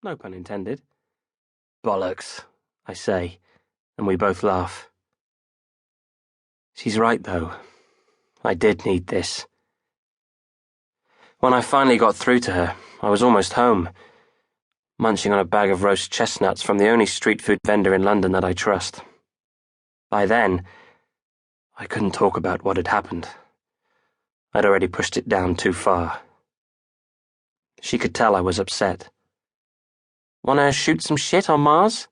No pun intended. Bollocks, I say, and we both laugh. She's right, though. I did need this. When I finally got through to her, I was almost home, munching on a bag of roast chestnuts from the only street food vendor in London that I trust. By then, I couldn't talk about what had happened. I'd already pushed it down too far. She could tell I was upset. "Wanna shoot some shit on Mars?"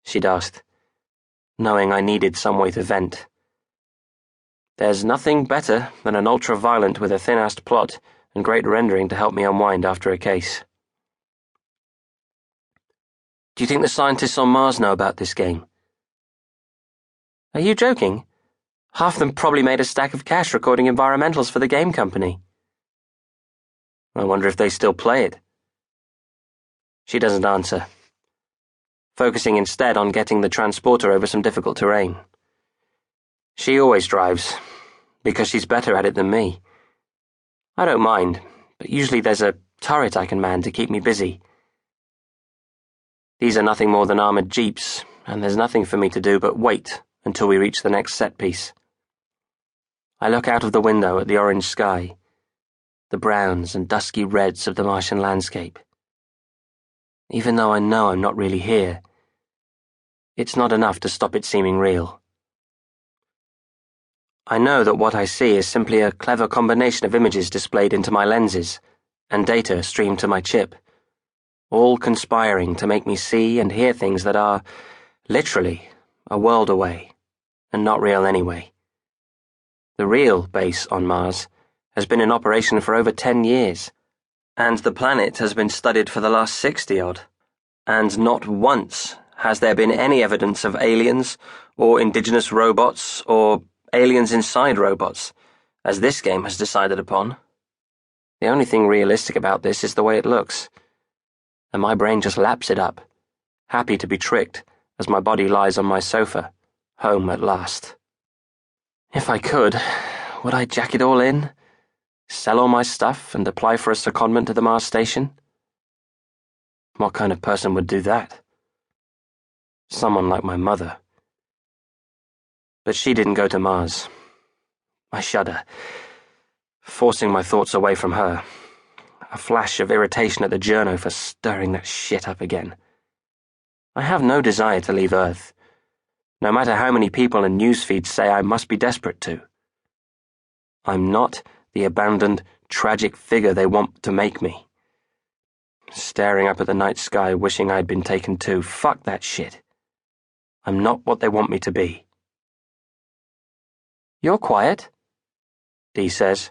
she'd asked, knowing I needed some way to vent. There's nothing better than an ultra-violent with a thin-assed plot and great rendering to help me unwind after a case. "Do you think the scientists on Mars know about this game?" "Are you joking? Half them probably made a stack of cash recording environmentals for the game company." "I wonder if they still play it." She doesn't answer, focusing instead on getting the transporter over some difficult terrain. She always drives, because she's better at it than me. I don't mind, but usually there's a turret I can man to keep me busy. These are nothing more than armored jeeps, and there's nothing for me to do but wait until we reach the next set piece. I look out of the window at the orange sky, the browns and dusky reds of the Martian landscape. Even though I know I'm not really here, it's not enough to stop it seeming real. I know that what I see is simply a clever combination of images displayed into my lenses and data streamed to my chip, all conspiring to make me see and hear things that are, literally, a world away, and not real anyway. The real base on Mars has been in operation for over 10 years, and the planet has been studied for the last 60-odd, and not once has there been any evidence of aliens, or indigenous robots, or aliens inside robots, as this game has decided upon. The only thing realistic about this is the way it looks, and my brain just laps it up, happy to be tricked as my body lies on my sofa, home at last. If I could, would I jack it all in, sell all my stuff, and apply for a secondment to the Mars station? What kind of person would do that? Someone like my mother. But she didn't go to Mars. I shudder, forcing my thoughts away from her, a flash of irritation at the journo for stirring that shit up again. I have no desire to leave Earth, no matter how many people and news feeds say I must be desperate to. I'm not the abandoned, tragic figure they want to make me. Staring up at the night sky, wishing I'd been taken too. Fuck that shit. I'm not what they want me to be. "You're quiet," Dee says.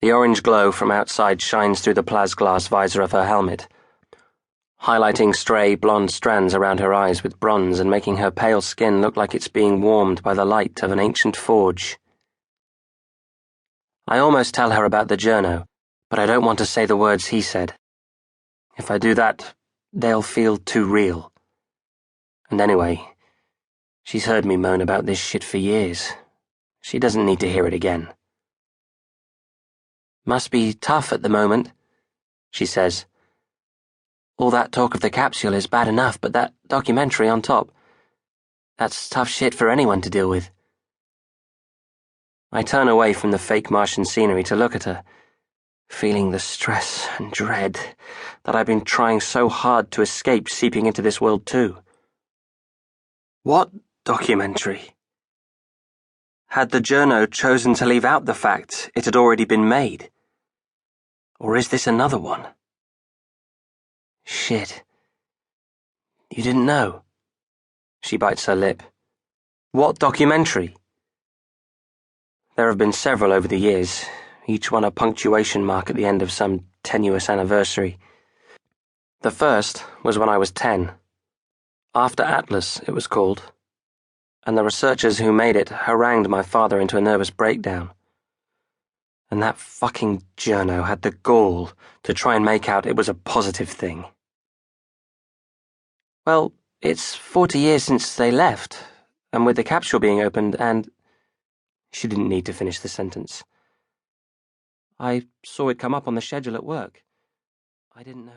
The orange glow from outside shines through the plasglass visor of her helmet, highlighting stray blonde strands around her eyes with bronze and making her pale skin look like it's being warmed by the light of an ancient forge. I almost tell her about the journo, but I don't want to say the words he said. If I do that, they'll feel too real. And anyway, she's heard me moan about this shit for years. She doesn't need to hear it again. "Must be tough at the moment," she says. "All that talk of the capsule is bad enough, but that documentary on top, that's tough shit for anyone to deal with." I turn away from the fake Martian scenery to look at her, feeling the stress and dread that I've been trying so hard to escape seeping into this world too. What documentary? Had the journo chosen to leave out the fact it had already been made? Or is this another one? Shit. You didn't know? She bites her lip. What documentary? There have been several over the years, each one a punctuation mark at the end of some tenuous anniversary. The first was when I was 10. After Atlas, it was called, and the researchers who made it harangued my father into a nervous breakdown. And that fucking journo had the gall to try and make out it was a positive thing. Well, it's 40 years since they left, and with the capsule being opened and... She didn't need to finish the sentence. I saw it come up on the schedule at work. I didn't know.